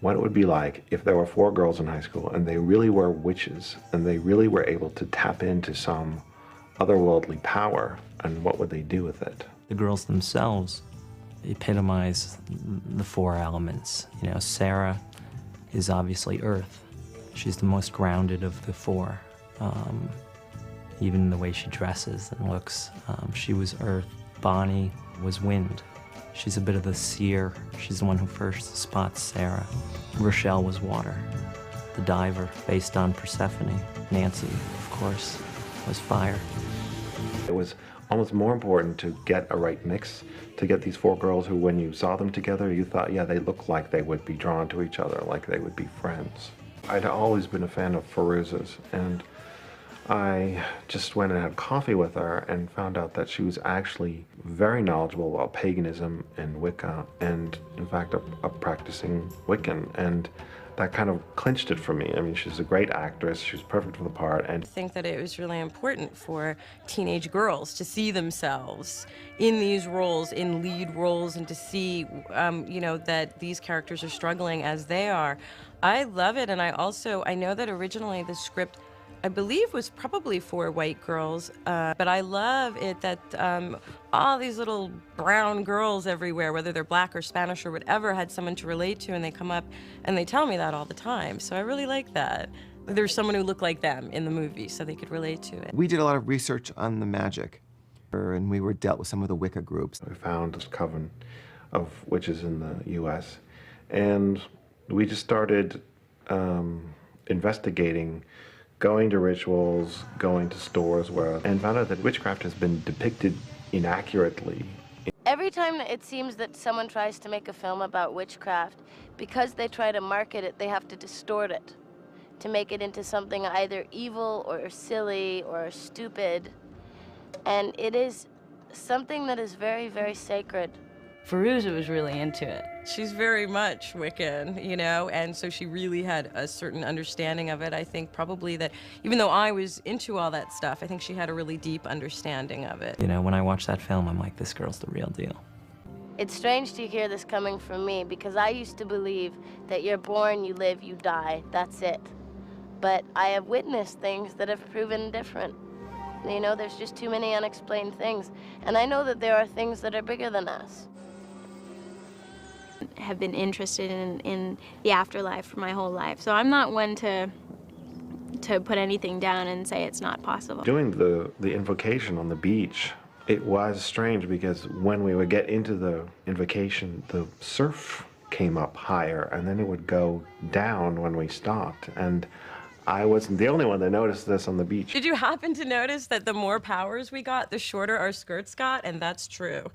what it would be like if there were 4 girls in high school and they really were witches and they really were able to tap into some otherworldly power, and what would they do with it? The girls themselves epitomize the 4 elements. You know, Sarah is obviously earth. She's the most grounded of the 4. Even the way she dresses and looks, she was earth. Bonnie was wind. She's a bit of the seer. She's the one who first spots Sarah. Rochelle was water, the diver, based on Persephone. Nancy, of course, was fire. It was almost more important to get a right mix, to get these 4 girls who, when you saw them together, you thought, yeah, they look like they would be drawn to each other, like they would be friends. I'd always been a fan of Firuza's, and I just went and had coffee with her and found out that she was actually very knowledgeable about paganism and Wicca, and in fact a practicing Wiccan, and that kind of clinched it for me. I mean, she's a great actress, she was perfect for the part. And I think that it was really important for teenage girls to see themselves in these roles, in lead roles, and to see, you know, that these characters are struggling as they are. I love it, and I know that originally the script, I believe, was probably for white girls, but I love it that all these little brown girls everywhere, whether they're black or Spanish or whatever, had someone to relate to, and they come up and they tell me that all the time. So I really like that. There's someone who looked like them in the movie, so they could relate to it. We did a lot of research on the magic, and we were dealt with some of the Wicca groups. We found this coven of witches in the US, and we just started investigating, going to rituals, going to stores, and found out that witchcraft has been depicted inaccurately. Every time it seems that someone tries to make a film about witchcraft, because they try to market it, they have to distort it to make it into something either evil or silly or stupid. And it is something that is very, very sacred. Firuza was really into it. She's very much Wiccan, you know, and so she really had a certain understanding of it. I think probably that even though I was into all that stuff, I think she had a really deep understanding of it. You know, when I watch that film, I'm like, this girl's the real deal. It's strange to hear this coming from me, because I used to believe that you're born, you live, you die, that's it. But I have witnessed things that have proven different. You know, there's just too many unexplained things. And I know that there are things that are bigger than us. Have been interested in the afterlife for my whole life. So I'm not one to put anything down and say it's not possible. Doing the invocation on the beach, it was strange because when we would get into the invocation, the surf came up higher and then it would go down when we stopped. And I wasn't the only one that noticed this on the beach. Did you happen to notice that the more powers we got, the shorter our skirts got? And that's true.